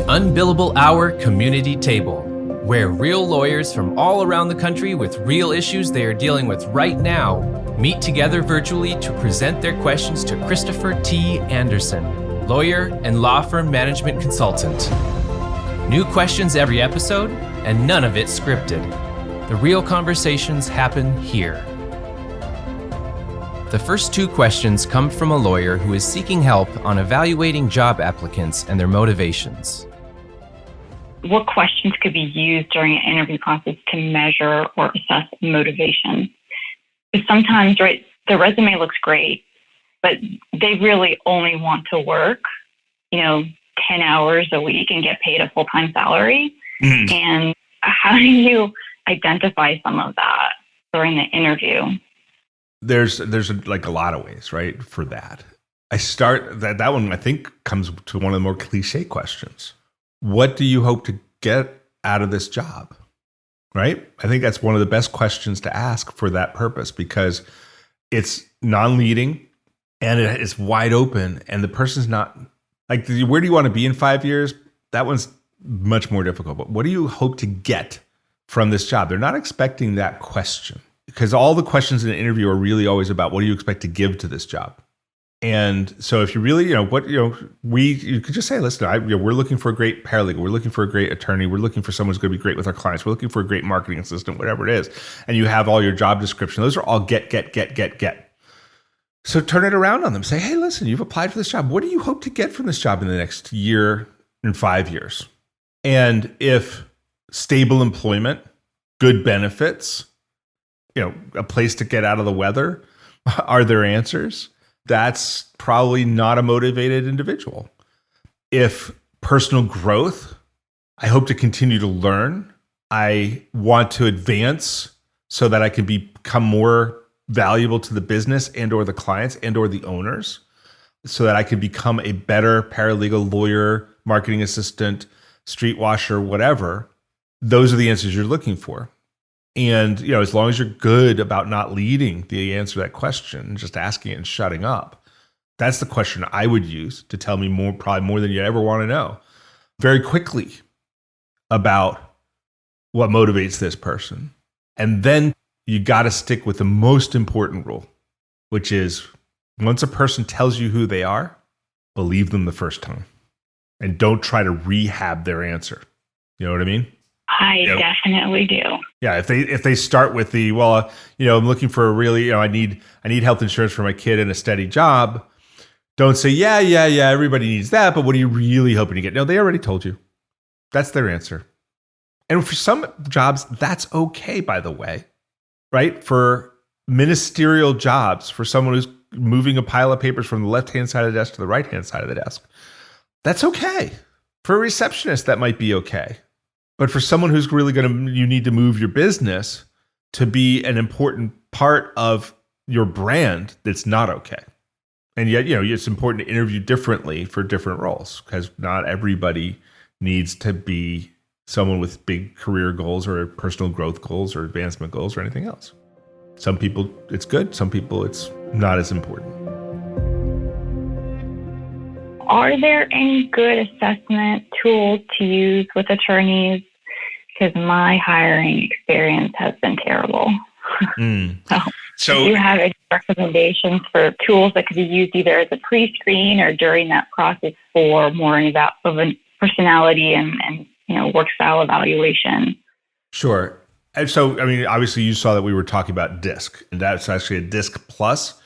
Unbillable Hour Community Table, where real lawyers from all around the country with real issues they are dealing with right now meet together virtually to present their questions to Christopher T. Anderson, lawyer and law firm management consultant. New questions every episode, and none of it scripted. The real conversations happen here. The first two questions come from a lawyer who is seeking help on evaluating job applicants and their motivations. What questions could be used during an interview process to measure or assess motivation? Because sometimes, right, the resume looks great, but they really only want to work, 10 hours a week and get paid a full-time salary. And how do you identify some of that during the interview? There's like a lot of ways, right, for that. I start that one, I think, comes to one of the more cliche questions. What do you hope to get out of this job? Right? I think that's one of the best questions to ask for that purpose, because it's non-leading and it's wide open, and the person's not like, where do you want to be in 5 years? That one's much more difficult. But what do you hope to get from this job? They're not expecting that question, because all the questions in an interview are really always about, what do you expect to give to this job? And so if you really, you could just say, listen, we're looking for a great paralegal. We're looking for a great attorney. We're looking for someone who's going to be great with our clients. We're looking for a great marketing assistant, whatever it is. And you have all your job description. Those are all get. So turn it around on them. Say, hey, listen, you've applied for this job. What do you hope to get from this job in the next year and 5 years? And if stable employment, good benefits, a place to get out of the weather are their answers, that's probably not a motivated individual. If personal growth, I hope to continue to learn. I want to advance so that I can become more valuable to the business and or the clients and or the owners, so that I can become a better paralegal, lawyer, marketing assistant, street washer, whatever. Those are the answers you're looking for. And, as long as you're good about not leading the answer to that question, just asking it and shutting up, that's the question I would use to tell me probably more than you ever want to know, very quickly, about what motivates this person. And then you got to stick with the most important rule, which is, once a person tells you who they are, believe them the first time. And don't try to rehab their answer. You know what I mean? I definitely do. Yeah, if they start with the, I'm looking for a really, I need health insurance for my kid and a steady job. Don't say, yeah, everybody needs that, but what are you really hoping to get? No, they already told you. That's their answer. And for some jobs, that's okay, by the way, right? For ministerial jobs, for someone who's moving a pile of papers from the left-hand side of the desk to the right-hand side of the desk, that's okay. For a receptionist, that might be okay. But for someone who's really you need to move your business to be an important part of your brand, that's not okay. And yet, it's important to interview differently for different roles, because not everybody needs to be someone with big career goals or personal growth goals or advancement goals or anything else. Some people, it's good. Some people, it's not as important. Are there any good assessment tools to use with attorneys? Because my hiring experience has been terrible. So do you have any recommendations for tools that could be used either as a pre-screen or during that process for more of a personality and work style evaluation? Sure. And so, obviously you saw that we were talking about DISC, and that's actually a DISC Plus.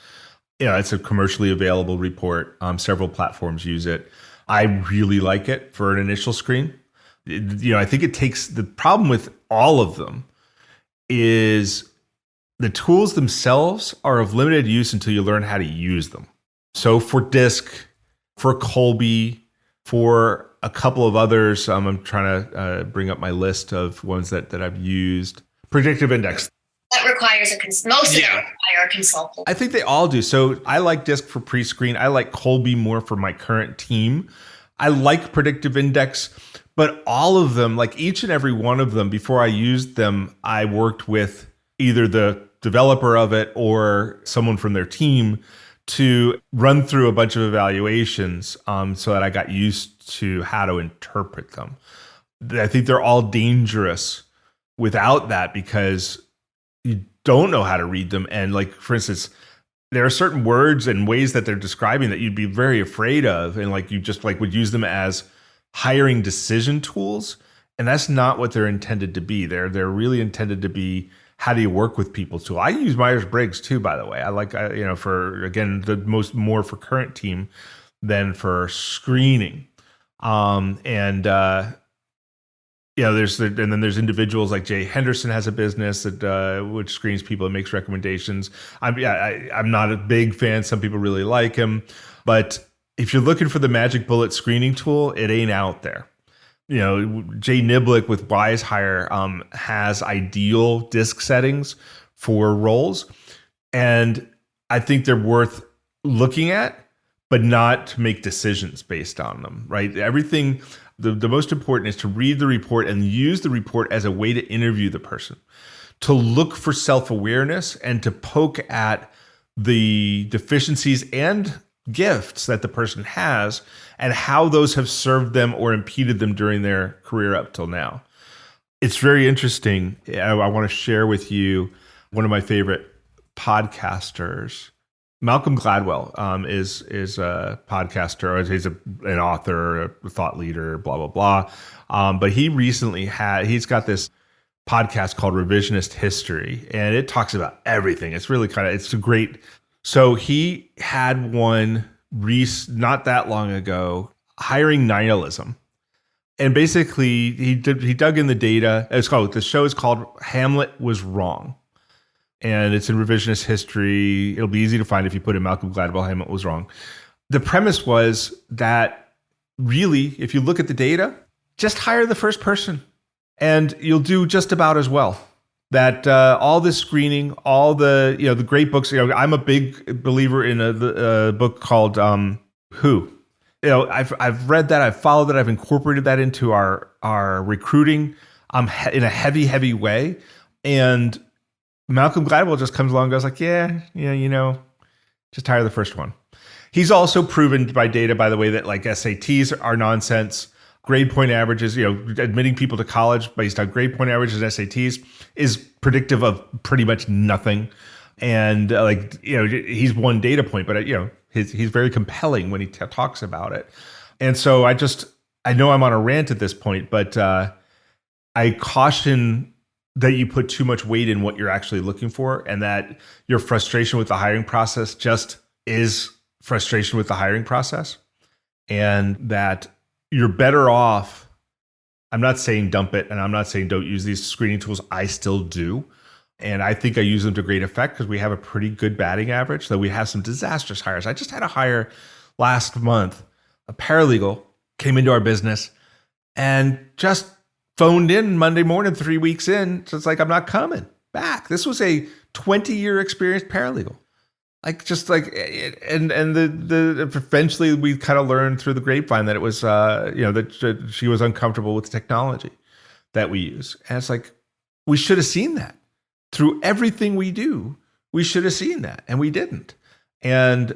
It's a commercially available report. Several platforms use it. I really like it for an initial screen. I think it takes, the problem with all of them is the tools themselves are of limited use until you learn how to use them. So for DISC, for Colby, for a couple of others, I'm trying to bring up my list of ones that I've used. Predictive Index. That requires most of them require a consultant. I think they all do. So I like DISC for pre-screen. I like Colby more for my current team. I like Predictive Index, but all of them, like each and every one of them, before I used them, I worked with either the developer of it or someone from their team to run through a bunch of evaluations so that I got used to how to interpret them. I think they're all dangerous without that because you don't know how to read them. And like, for instance, there are certain words and ways that they're describing that you'd be very afraid of. And like, you just like would use them as hiring decision tools. And that's not what they're intended to be. They're really intended to be, how do you work with people tool. I use Myers-Briggs too, by the way. I like, for, again, more for current team than for screening. There's individuals like Jay Henderson has a business that which screens people and makes recommendations. I'm not a big fan. Some people really like him, but if you're looking for the magic bullet screening tool, it ain't out there. Jay Niblick with WiseHire has ideal disk settings for roles, and I think they're worth looking at, but not to make decisions based on them. Right? Everything. The most important is to read the report and use the report as a way to interview the person, to look for self-awareness and to poke at the deficiencies and gifts that the person has and how those have served them or impeded them during their career up till now. It's very interesting. I want to share with you one of my favorite podcasters. Malcolm Gladwell is a podcaster. He's an author, a thought leader, blah, blah, blah. But he recently he's got this podcast called Revisionist History, and it talks about everything. It's really it's a great. So he had one not that long ago, hiring nihilism. And basically he dug in the data. The show is called Hamlet Was Wrong. And it's in Revisionist History. It'll be easy to find if you put in Malcolm Gladwell, Hamlet Was Wrong. The premise was that really, if you look at the data, just hire the first person and you'll do just about as well. That all this screening, all the great books. I'm a big believer in a book called Who. I've read that, I've followed that, I've incorporated that into our recruiting in a heavy way. And Malcolm Gladwell just comes along and goes like, just hire the first one. He's also proven by data, by the way, that like SATs are nonsense. Grade point averages, admitting people to college based on grade point averages and SATs is predictive of pretty much nothing. And he's one data point, but he's very compelling when he talks about it. And so I know I'm on a rant at this point, but I caution that you put too much weight in what you're actually looking for, and that your frustration with the hiring process just is frustration with the hiring process, and that you're better off. I'm not saying dump it, and I'm not saying don't use these screening tools. I still do. And I think I use them to great effect because we have a pretty good batting average, though we have some disastrous hires. I just had a hire last month. A paralegal came into our business and just phoned in Monday morning, 3 weeks in. So it's like, I'm not coming back. This was a 20-year experienced paralegal. And eventually we kind of learned through the grapevine that it was, that she was uncomfortable with the technology that we use. And it's like, we should have seen that through everything we do. We should have seen that, and we didn't. And,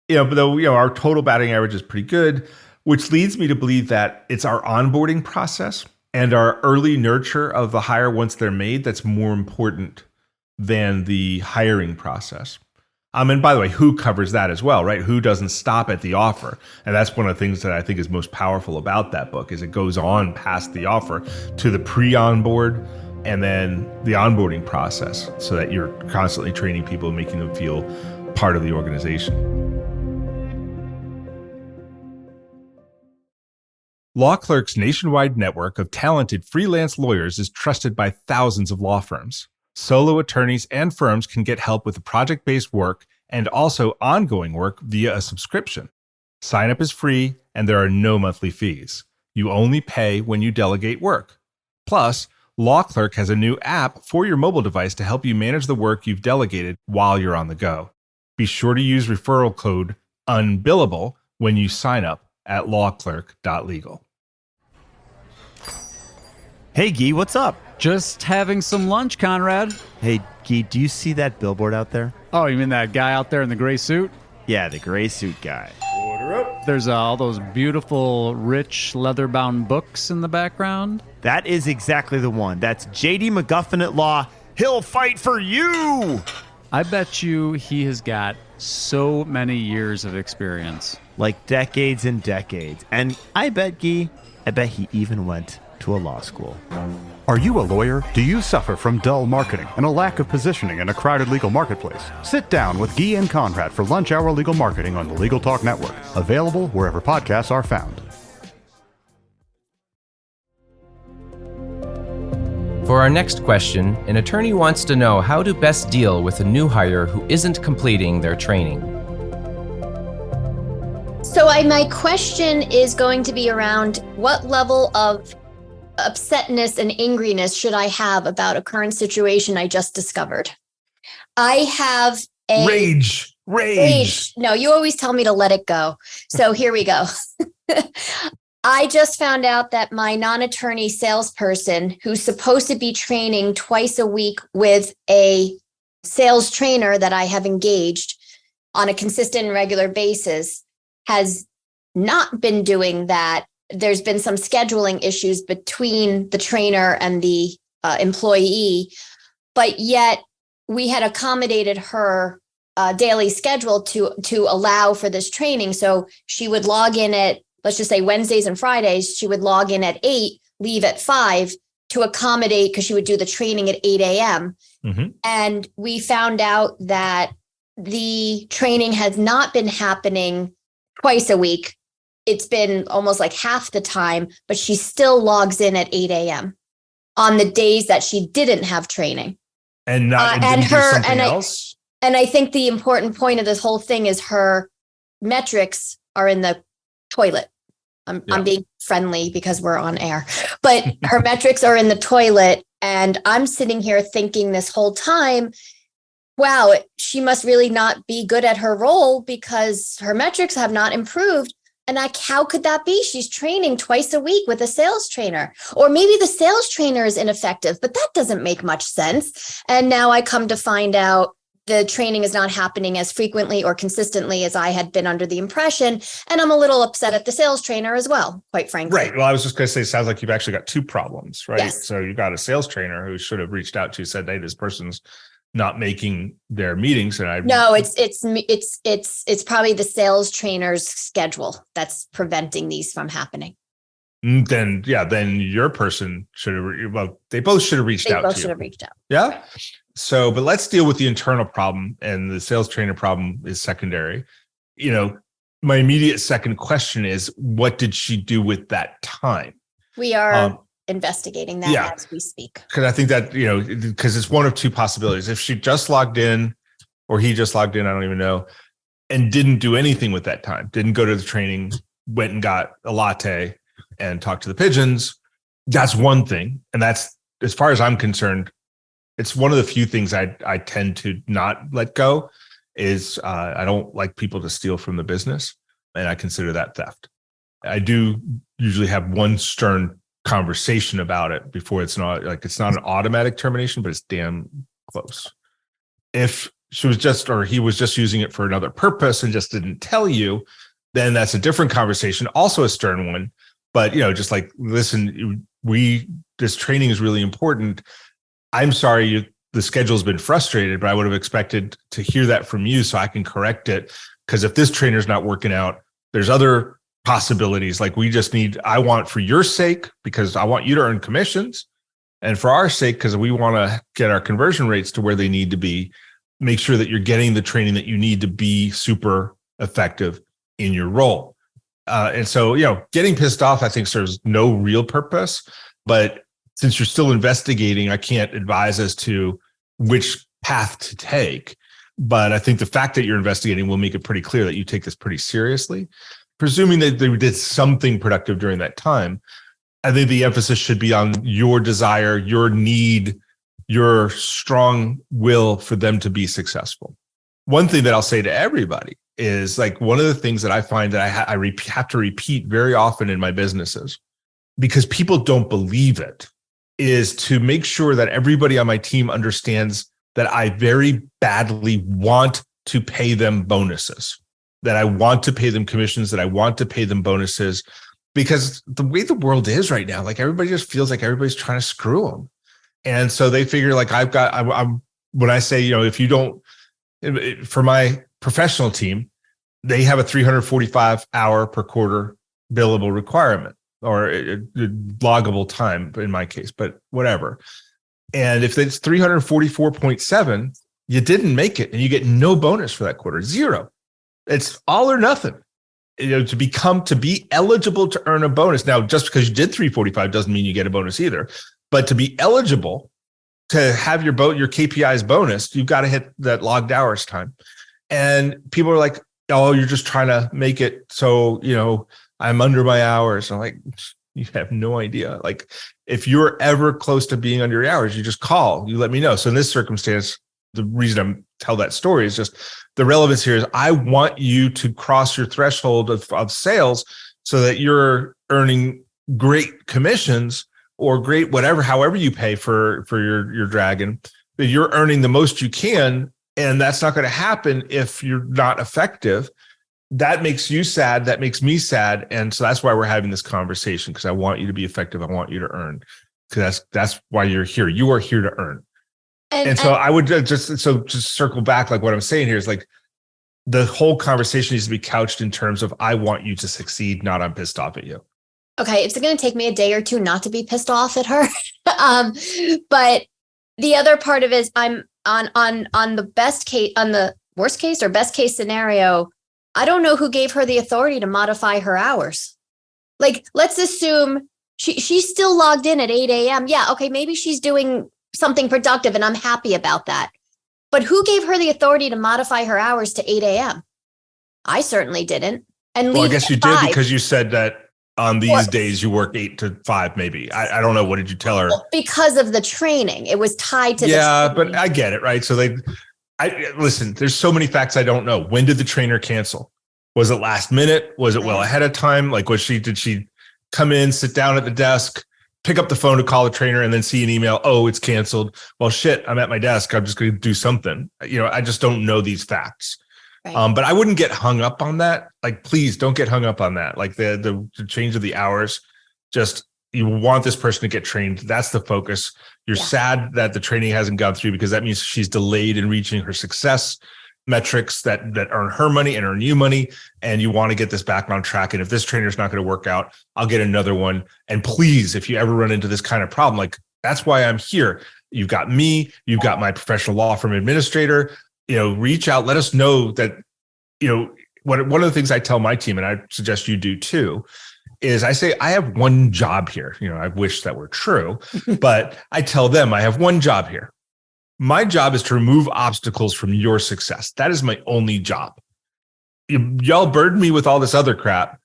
our total batting average is pretty good, which leads me to believe that it's our onboarding process and our early nurture of the hire once they're made that's more important than the hiring process. And by the way, Who covers that as well, right? Who doesn't stop at the offer. And that's one of the things that I think is most powerful about that book is it goes on past the offer to the pre-onboard and then the onboarding process so that you're constantly training people and making them feel part of the organization. Law Clerk's nationwide network of talented freelance lawyers is trusted by thousands of law firms. Solo attorneys and firms can get help with project-based work and also ongoing work via a subscription. Sign up is free and there are no monthly fees. You only pay when you delegate work. Plus, Law Clerk has a new app for your mobile device to help you manage the work you've delegated while you're on the go. Be sure to use referral code UNBILLABLE when you sign up at lawclerk.legal. Hey, Guy, what's up? Just having some lunch, Conrad. Hey, Guy, do you see that billboard out there? Oh, you mean that guy out there in the gray suit? Yeah, the gray suit guy. There's all those beautiful, rich, leather-bound books in the background. That is exactly the one. That's J.D. McGuffin at Law. He'll fight for you! I bet you he has got so many years of experience. Like decades and decades. And I bet he even went to a law school. Are you a lawyer? Do you suffer from dull marketing and a lack of positioning in a crowded legal marketplace? Sit down with Guy and Conrad for Lunch Hour Legal Marketing on the Legal Talk Network. Available wherever podcasts are found. For our next question, an attorney wants to know how to best deal with a new hire who isn't completing their training. So my question is going to be around what level of upsetness and angriness should I have about a current situation I just discovered? I have a Rage. No, you always tell me to let it go. So here we go. I just found out that my non-attorney salesperson, who's supposed to be training twice a week with a sales trainer that I have engaged on a consistent and regular basis, has not been doing that. There's been some scheduling issues between the trainer and the employee, but yet we had accommodated her daily schedule to allow for this training. So she would log in at, let's just say Wednesdays and Fridays, she would log in at 8, leave at 5 to accommodate, because she would do the training at 8 a.m. Mm-hmm. And we found out that the training has not been happening twice a week. It's been almost like half the time, but she still logs in at 8 a.m. on the days that she didn't have training. And not and do her something and else? I think the important point of this whole thing is her metrics are in the toilet. I'm being friendly because we're on air, but her metrics are in the toilet. And I'm sitting here thinking this whole time, wow, she must really not be good at her role because her metrics have not improved. And how could that be? She's training twice a week with a sales trainer, or maybe the sales trainer is ineffective, but that doesn't make much sense. And now I come to find out the training is not happening as frequently or consistently as I had been under the impression. And I'm a little upset at the sales trainer as well, quite frankly. Right. Well, I was just going to say, it sounds like you've actually got two problems, right? Yes. So you've got a sales trainer who should have reached out to you, said, hey, this person's not making their meetings. And No, it's probably the sales trainer's schedule that's preventing these from happening. Then your person should have, they both should have reached out to you. They both should have reached out. Yeah. So, but let's deal with the internal problem, and the sales trainer problem is secondary. My immediate second question is, what did she do with that time? We are investigating that as we speak. Because I think that, because it's one of two possibilities. If she just logged in, or he just logged in, I don't even know, and didn't do anything with that time, didn't go to the training, went and got a latte and talked to the pigeons, that's one thing. And that's, as far as I'm concerned, it's one of the few things I tend to not let go is I don't like people to steal from the business, and I consider that theft. I do usually have one stern conversation about it before it's not an automatic termination, but it's damn close. If she was just, or he was just using it for another purpose and just didn't tell you, then that's a different conversation, also a stern one. But, just like, listen, this training is really important. I'm sorry, the schedule's been frustrated, but I would have expected to hear that from you so I can correct it. Because if this trainer's not working out, there's other possibilities. Like, I want, for your sake, because I want you to earn commissions, and for our sake, because we want to get our conversion rates to where they need to be, make sure that you're getting the training that you need to be super effective in your role. And so, getting pissed off, I think, serves no real purpose. But since you're still investigating, I can't advise as to which path to take. But I think the fact that you're investigating will make it pretty clear that you take this pretty seriously. Presuming that they did something productive during that time, I think the emphasis should be on your desire, your need, your strong will for them to be successful. One thing that I'll say to everybody is, like, one of the things that I find that I have to repeat very often in my businesses, because people don't believe it, is to make sure that everybody on my team understands that I very badly want to pay them bonuses. that I want to pay them commissions, that I want to pay them bonuses, because the way the world is right now, like everybody just feels like everybody's trying to screw them. And so they figure like I'm when I say, if you don't, for my professional team, they have a 345 hour per quarter billable requirement, or loggable time in my case, but whatever. And if it's 344.7, you didn't make it and you get no bonus for that quarter, zero. It's all or nothing. To be eligible to earn a bonus. Now, just because you did 345 doesn't mean you get a bonus either. But to be eligible to have your KPIs bonus, you've got to hit that logged hours time. And people are like, oh, you're just trying to make it so, I'm under my hours. I'm like, you have no idea. Like, if you're ever close to being under your hours, you just call, you let me know. So in this circumstance, the reason I'm tell that story is just the relevance here is I want you to cross your threshold of sales so that you're earning great commissions or great whatever, however you pay for your dragon, that you're earning the most you can. And that's not going to happen if you're not effective. That makes you sad. That makes me sad. And so that's why we're having this conversation, because I want you to be effective. I want you to earn, because that's why you're here. You are here to earn. And so I would just circle back. Like what I'm saying here is like the whole conversation needs to be couched in terms of, I want you to succeed, not I'm pissed off at you. Okay. It's going to take me a day or two not to be pissed off at her. But the other part of it is I'm on the best case, on the worst case or best case scenario. I don't know who gave her the authority to modify her hours. Like, let's assume she's still logged in at 8 a.m. Yeah. Okay. Maybe she's doing something productive and I'm happy about that. But who gave her the authority to modify her hours to 8 a.m.? I certainly didn't. And well, I guess you did, because you said that on these days you work 8 to 5, maybe. I don't know. What did you tell her? Well, because of the training. It was tied to the training. But I get it, right? So listen, there's so many facts I don't know. When did the trainer cancel? Was it last minute? Was it well ahead of time? Like, did she come in, sit down at the desk, pick up the phone to call the trainer, and then see an email? Oh, it's canceled. Well, shit, I'm at my desk. I'm just going to do something. I just don't know these facts. Right. But I wouldn't get hung up on that. Like, please don't get hung up on that. Like the change of the hours, just, you want this person to get trained. That's the focus. You're sad that the training hasn't gone through, because that means she's delayed in reaching her success metrics that earn her money and earn you money. And you want to get this back on track. And if this trainer's not going to work out, I'll get another one. And please, if you ever run into this kind of problem, like, that's why I'm here. You've got me, you've got my professional law firm administrator, reach out, let us know that, one of the things I tell my team, and I suggest you do too, is I say, I have one job here. I wish that were true, but I tell them I have one job here. My job is to remove obstacles from your success. That is my only job. Y'all burden me with all this other crap.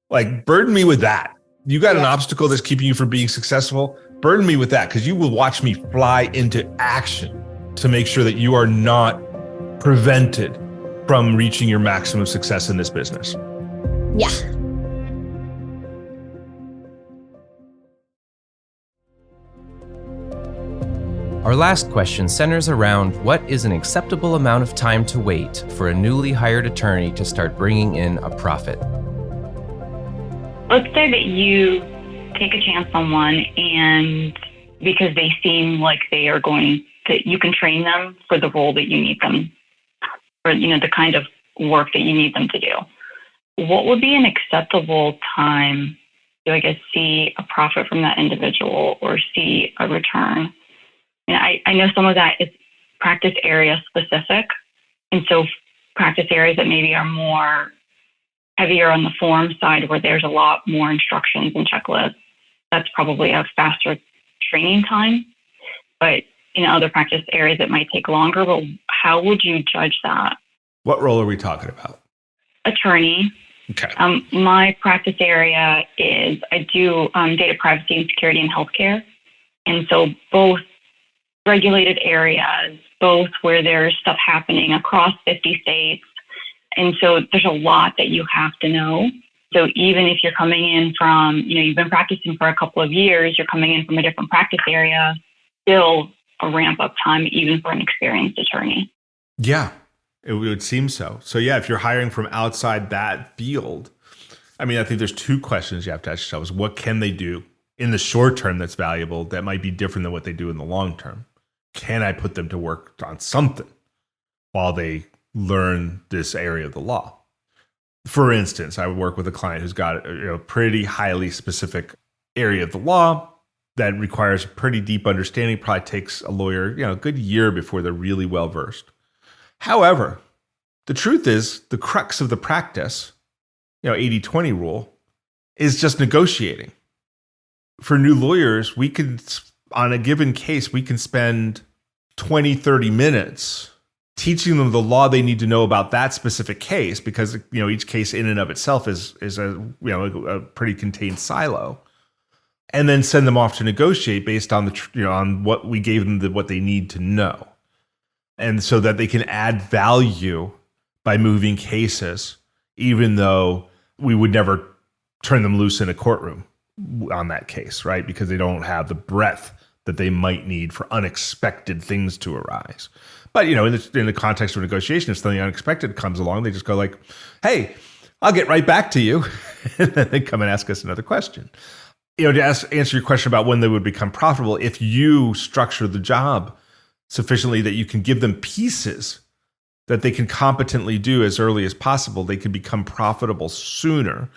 Like, burden me with that. You got an obstacle that's keeping you from being successful. Burden me with that, because you will watch me fly into action to make sure that you are not prevented from reaching your maximum success in this business. Yeah. Our last question centers around what is an acceptable amount of time to wait for a newly hired attorney to start bringing in a profit. Let's say that you take a chance on one, and because they seem like they are that you can train them for the role that you need them, or the kind of work that you need them to do. What would be an acceptable time to, I guess, see a profit from that individual or see a return? I know some of that is practice area specific. And so practice areas that maybe are more heavier on the form side, where there's a lot more instructions and checklists, that's probably a faster training time. But in other practice areas, it might take longer. But how would you judge that? What role are we talking about? Attorney. Okay. My practice area is I do data privacy and security in healthcare. And so both regulated areas, both where there's stuff happening across 50 states. And so there's a lot that you have to know. So even if you're coming in from, you've been practicing for a couple of years, you're coming in from a different practice area, still a ramp up time, even for an experienced attorney. Yeah. It would seem so. So yeah, if you're hiring from outside that field, I mean, I think there's two questions you have to ask yourselves. What can they do in the short term that's valuable that might be different than what they do in the long term? Can I put them to work on something while they learn this area of the law? For instance, I would work with a client who's got a pretty highly specific area of the law that requires a pretty deep understanding. Probably takes a lawyer, a good year before they're really well versed. However, the truth is the crux of the practice, 80-20 rule, is just negotiating. For new lawyers, we can, on a given case, we can spend 20, 30 minutes teaching them the law they need to know about that specific case, because each case in and of itself is a pretty contained silo, and then send them off to negotiate based on on what we gave them, what they need to know, and so that they can add value by moving cases, even though we would never turn them loose in a courtroom on that case, right? Because they don't have the breadth that they might need for unexpected things to arise. But, in the context of negotiation, if something unexpected comes along, they just go like, hey, I'll get right back to you. And then they come and ask us another question. To answer your question about when they would become profitable, if you structure the job sufficiently that you can give them pieces that they can competently do as early as possible, they can become profitable sooner,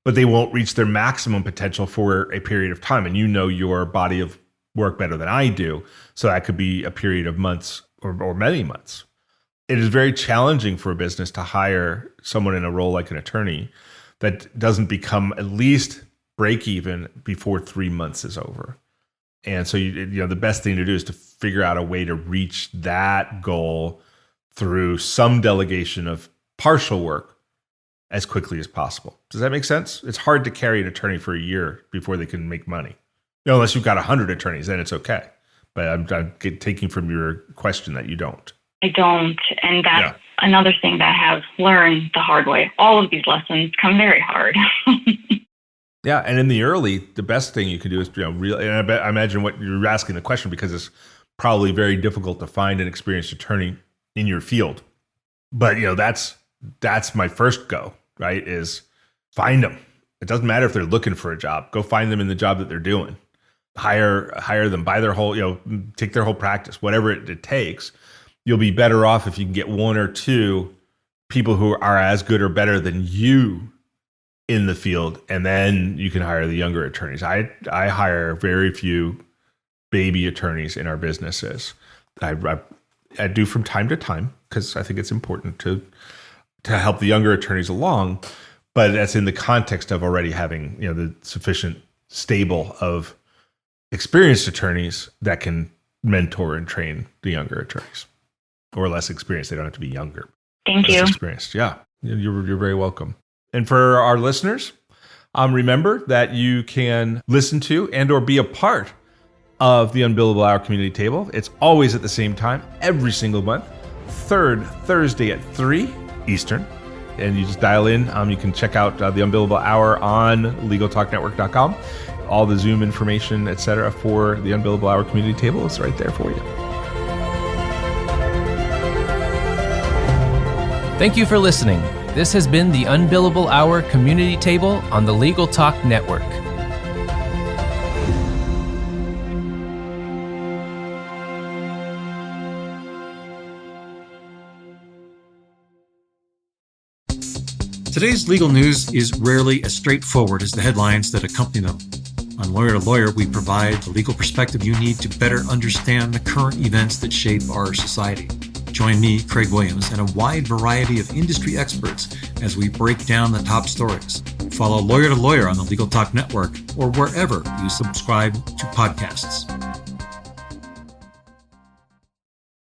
but they won't reach their maximum potential for a period of time. And your body of work better than I do. So that could be a period of months or many months. It is very challenging for a business to hire someone in a role like an attorney that doesn't become at least break even before 3 months is over. And so the best thing to do is to figure out a way to reach that goal through some delegation of partial work as quickly as possible. Does that make sense? It's hard to carry an attorney for a year before they can make money. Unless you've got 100 attorneys, then it's okay. But I'm taking from your question that you don't. I don't. And that's another thing that I have learned the hard way. All of these lessons come very hard. Yeah. And in the early, the best thing you can do is, and I imagine what you're asking the question because it's probably very difficult to find an experienced attorney in your field. But, that's my first go, right? Is find them. It doesn't matter if they're looking for a job. Go find them in the job that they're doing. Hire them, buy their whole, take their whole practice, whatever it takes. You'll be better off if you can get one or two people who are as good or better than you in the field, and then you can hire the younger attorneys. I hire very few baby attorneys in our businesses. I do from time to time because I think it's important to help the younger attorneys along, but that's in the context of already having the sufficient stable of experienced attorneys that can mentor and train the younger attorneys, or less experienced. They don't have to be younger. Thank you. Experienced. Yeah, you're very welcome. And for our listeners, remember that you can listen to and or be a part of the Unbillable Hour Community Table. It's always at the same time, every single month, third Thursday at 3 Eastern. And you just dial in. You can check out the Unbillable Hour on LegalTalkNetwork.com. All the Zoom information, etc., for the Unbillable Hour Community Table is right there for you. Thank you for listening. This has been the Unbillable Hour Community Table on the Legal Talk Network. Today's legal news is rarely as straightforward as the headlines that accompany them. On Lawyer to Lawyer, we provide the legal perspective you need to better understand the current events that shape our society. Join me, Craig Williams, and a wide variety of industry experts as we break down the top stories. Follow Lawyer to Lawyer on the Legal Talk Network or wherever you subscribe to podcasts.